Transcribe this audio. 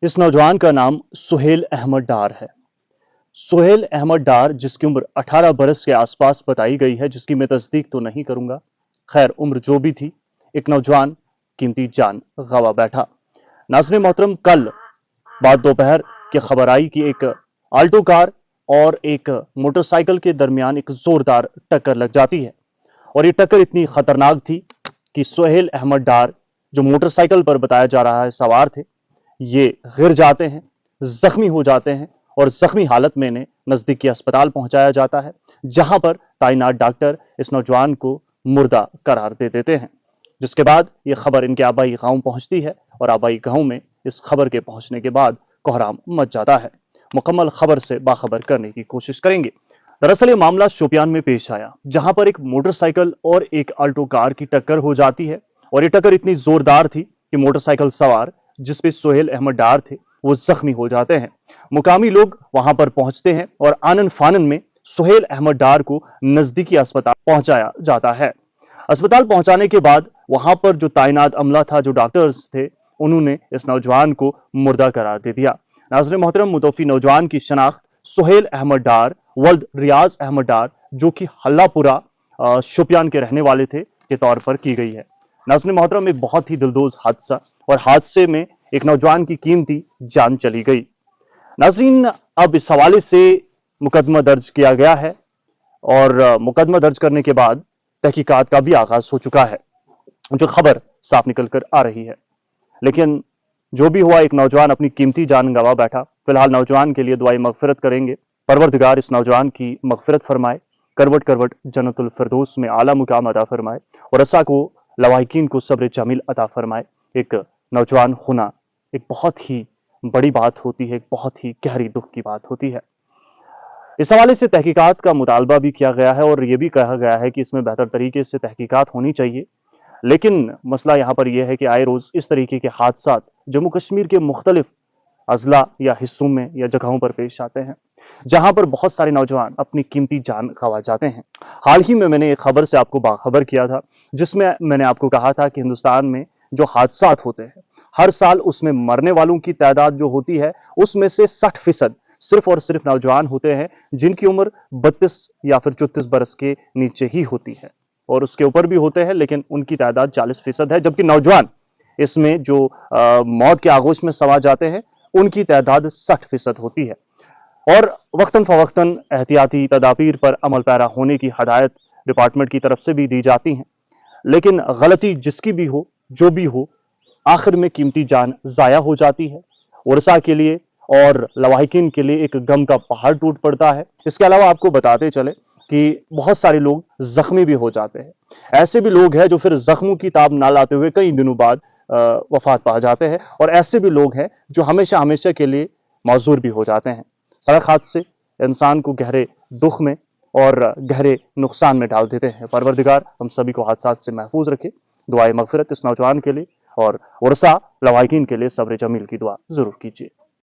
इस नौजवान का नाम सुहेल अहमद डार है। सुहेल अहमद डार, जिसकी उम्र 18 बरस के आसपास बताई गई है, जिसकी मैं तस्दीक तो नहीं करूंगा। खैर, उम्र जो भी थी, एक नौजवान कीमती जान गंवा बैठा। नाज़रीन मोहतरम, कल बाद दोपहर की खबर आई कि एक आल्टो कार और एक मोटरसाइकिल के दरमियान एक जोरदार टक्कर लग जाती है। और ये टक्कर इतनी खतरनाक थी कि सुहेल अहमद डार, जो मोटरसाइकिल पर बताया जा रहा है सवार थे, ये गिर जाते हैं, जख्मी हो जाते हैं और जख्मी हालत में इन्हें नजदीकी अस्पताल पहुंचाया जाता है, जहां पर तैनात डॉक्टर इस नौजवान को मुर्दा करार दे देते हैं। जिसके बाद ये खबर इनके आबाई गांव पहुंचती है और आबाई गांव में इस खबर के पहुंचने के बाद कोहराम मच जाता है। मुकम्मल खबर से बाखबर करने की कोशिश करेंगे। दरअसल ये मामला शोपियान में पेश आया, जहां पर एक मोटरसाइकिल और एक आल्टो कार की टक्कर हो जाती है। और ये टक्कर इतनी जोरदार थी कि मोटरसाइकिल सवार, जिसपे सुहेल अहमद डार थे, वो जख्मी हो जाते हैं। मुकामी लोग वहां पर पहुंचते हैं और आनन फानन में सुहेल अहमद डार को नजदीकी अस्पताल पहुंचाया जाता है। अस्पताल पहुंचाने के बाद वहां पर जो तैनात अमला था, जो डॉक्टर्स थे, उन्होंने इस नौजवान को मुर्दा करार दे दिया। नाज़रीन मोहतरम, मुतवफ़ी नौजवान की शनाख्त सुहेल अहमद डार वल्द रियाज अहमद डार, जो कि हल्लापुरा शोपियान के रहने वाले थे, के तौर पर की गई है। नाज़रीन मोहतरम, एक बहुत ही दिलदोज हादसा, और हादसे में एक नौजवान की कीमती जान चली गई। नाज़रीन, अब इस हवाले से मुकदमा दर्ज किया गया है और मुकदमा दर्ज करने के बाद तहकीकात का भी आगाज हो चुका है, जो खबर साफ निकल कर आ रही है। लेकिन जो भी हुआ, एक नौजवान अपनी कीमती जान गंवा बैठा। फिलहाल नौजवान के लिए दुआए मगफिरत करेंगे। परवरदिगार इस नौजवान की मगफिरत फरमाए, करवट करवट जन्नतुल फिरदौस में आला मुकाम अता फरमाए और रसा को लवाहिकीन को सब्र जमील अता फरमाए। एक नौजवान होना एक बहुत ही बड़ी बात होती है, एक बहुत ही गहरी दुख की बात होती है। इस हवाले से तहकीकात का मुतालबा भी किया गया है और यह भी कहा गया है कि इसमें बेहतर तरीके से तहकीकात होनी चाहिए। लेकिन मसला यहाँ पर यह है कि आए रोज इस तरीके के हादसा जम्मू कश्मीर के मुख्तलिफ अजला या हिस्सों में या जगहों पर पेश आते हैं, जहां पर बहुत सारे नौजवान अपनी कीमती जान गंवा जाते हैं। हाल ही में मैंने एक खबर से आपको बाखबर किया था, जिसमें मैंने आपको कहा था कि हिंदुस्तान में जो हादसा होते हैं, हर साल उसमें मरने वालों की तादाद जो होती है, उसमें से 60% सिर्फ और सिर्फ नौजवान होते हैं, जिनकी उम्र 32 या फिर 34 बरस के नीचे ही होती है, और उसके ऊपर भी होते हैं, लेकिन उनकी तादाद 40% है। जबकि नौजवान इसमें जो मौत के आगोश में समा जाते हैं, उनकी तादाद 60% होती है। और वक्तन फवक्तन एहतियाती तदाबीर पर अमल पैरा होने की हदायत डिपार्टमेंट की तरफ से भी दी जाती हैं। लेकिन गलती जिसकी भी हो, जो भी हो, आखिर में कीमती जान जाया हो जाती है। उर्सा के लिए और लवाहिकीन के लिए एक गम का पहाड़ टूट पड़ता है। इसके अलावा आपको बताते चले कि बहुत सारे लोग जख्मी भी हो जाते हैं। ऐसे भी लोग हैं जो फिर जख्मों की ताब ना लाते हुए कई दिनों बाद वफात पा जाते हैं, और ऐसे भी लोग हैं जो हमेशा हमेशा के लिए मौजूर भी हो जाते हैं। सड़क हादसे इंसान को गहरे दुख में और गहरे नुकसान में डाल देते हैं। परवरदिगार हम सभी को हादसा से महफूज रखे। दुआए मगफिरत इस नौजवान के लिए और उर्सा लवाहिकीन के लिए सब्र जमील की दुआ जरूर कीजिए।